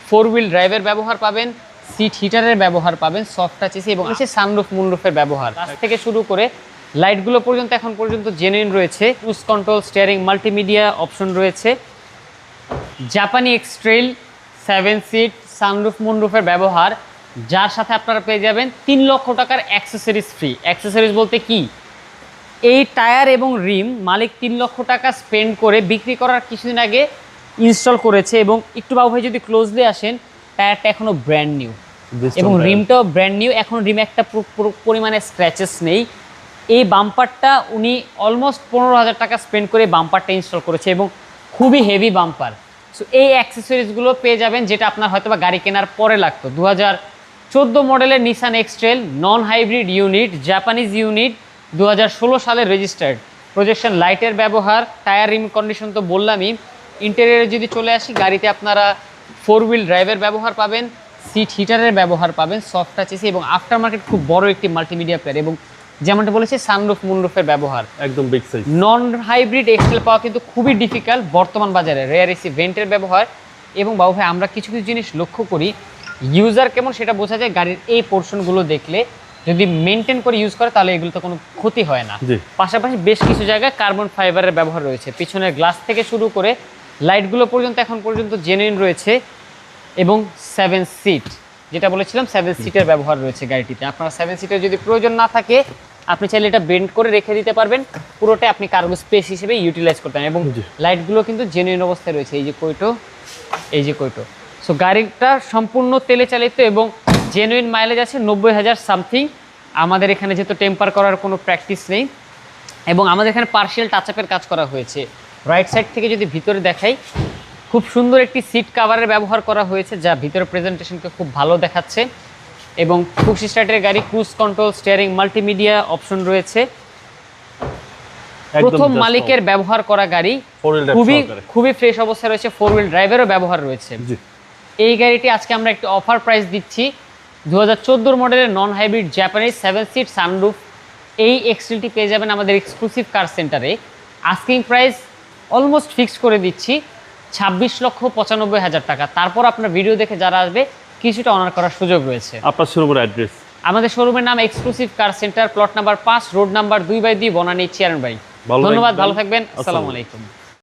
Four wheel ড্রাইভের ব্যবহার পাবেন, সিট হিটারের ব্যবহার পাবেন, সফট টাচ এসি এবং আছে সানরুফ মুনরুফের ব্যবহার। কাছ থেকে শুরু করে লাইটগুলো পর্যন্ত এখন পর্যন্ত জেনুইন রয়েছে। Cruise control, steering, multimedia option রয়েছে। জাপানি এক্সট্রেল 7 সিট সানরুফ মুনরুফের ব্যবহার, যার সাথে আপনারা পেয়ে যাবেন 3 লক্ষ টাকার অ্যাক্সেসরিজ ফ্রি। অ্যাক্সেসরিজ বলতে কি, এই টায়ার এবং রিম মালিক 3 লক্ষ টাকা স্পেন্ড করে বিক্রি করার কিছুদিন আগে ইনস্টল করেছে। এবং একটু বাবু ভাই যদি ক্লোজলি আসেন, টায়ারটা এখনও ব্র্যান্ড নিউ এবং রিমটাও ব্র্যান্ড নিউ। এখন রিমে একটা পরিমাণে স্ক্র্যাচেস নেই। এই বাম্পারটা উনি অলমোস্ট 15,000 টাকা স্পেন্ড করে বাম্পারটা ইনস্টল করেছে এবং খুবই হেভি বাম্পার। সো এই অ্যাক্সেসরিজগুলো পেয়ে যাবেন, যেটা আপনার হয়তো বা গাড়ি কেনার পরে লাগতো। 2014 মডেলের Nissan X-Trail non hybrid unit, Japanese unit, 2016 সালের রেজিস্টার্ড। প্রজেকশন লাইটের ব্যবহার, টায়ার রিম কন্ডিশন তো বললামই। ইন্টেরিয়রে যদি চলে আসি, গাড়িতে আপনারা ফোর হুইল ড্রাইভের ব্যবহার পাবেন, সিট হিটারের ব্যবহার পাবেন, সফট টাচ এসি এবং আফটার মার্কেট খুব বড় একটি মাল্টিমিডিয়া প্লেয়ার এবং যেমনটা বলেছি সানরুফ মুনরুফের ব্যবহার। একদম বিগ সাইজ। নন হাইব্রিড এক্সেল পাওয়া কিন্তু খুবই ডিফিকাল্ট বর্তমান বাজারে। রেয়ার এসি ভেন্টের ব্যবহার এবং বাবু ভাই আমরা কিছু কিছু জিনিস লক্ষ্য করি, ইউজার কেমন সেটা বোঝা যায় গাড়ির এই পোর্শনগুলো দেখলে। যদি মেনটেন করে ইউজ করে তাহলে এগুলো তো কোনো ক্ষতি হয় না। পাশাপাশি বেশ কিছু জায়গায় কার্বন ফাইবারের ব্যবহার রয়েছে। পিছনের গ্লাস থেকে শুরু করে লাইটগুলো পর্যন্ত এখন পর্যন্ত জেনুইন রয়েছে এবং 7 সিট, যেটা বলেছিলাম 7 সিটের ব্যবহার রয়েছে গাড়িটিতে। আপনার 7 সিটের যদি প্রয়োজন না থাকে, আপনি চাইলে এটা বেন্ড করে রেখে দিতে পারবেন, পুরোটাই আপনি কার্গো স্পেস হিসেবে ইউটিলাইজ করতে পারেন। এবং লাইটগুলো কিন্তু জেনুইন অবস্থায় রয়েছে, এই যে কোইটো, এই যে কোইটো। সো গাড়িটা সম্পূর্ণ তেলে চালিত এবং জেনুইন মাইলেজ আছে 90,000 সামথিং। আমাদের এখানে যেহেতু টেম্পার করার কোনো প্র্যাকটিস নেই এবং আমাদের এখানে পার্শিয়াল টাচ আপের কাজ করা হয়েছে। রাইট সাইড থেকে যদি ভিতরে দেখাই, খুব সুন্দর একটি সিট কাভারের ব্যবহার করা হয়েছে, যা ভিতরের প্রেজেন্টেশনকে খুব ভালো দেখাচ্ছে। এবং পুশ স্টার্টের গাড়ি, cruise control, steering, multimedia option রয়েছে। প্রথম মালিকের ব্যবহার করা গাড়ি, খুবই ফ্রেশ অবস্থায় রয়েছে। ফোর হুইল ড্রাইভেরও ব্যবহার রয়েছে। এই গাড়িটি আজকে আমরা একটি অফার প্রাইস দিচ্ছি। 2014 মডেলের non hybrid Japanese 7 seat sunroof এই এক্সটেলটি পেয়ে যাবেন আমাদের এক্সক্লুসিভ কার সেন্টারে। আস্কিং প্রাইস অলমোস্ট ফিক্সড করে দিচ্ছি 26,95,000 টাকা। তারপর আপনার ভিডিও দেখে যারা আসবে কিছুটা অনার করার সুযোগ রয়েছে। আপনার শোরুমের অ্যাড্রেস? আমাদের শোরুমের নাম এক্সক্লুসিভ কার centre, plot number 5, road number 2/2, Banani, chairman বাড়ি। ধন্যবাদ, ভালো থাকবেন, আসসালামু আলাইকুম।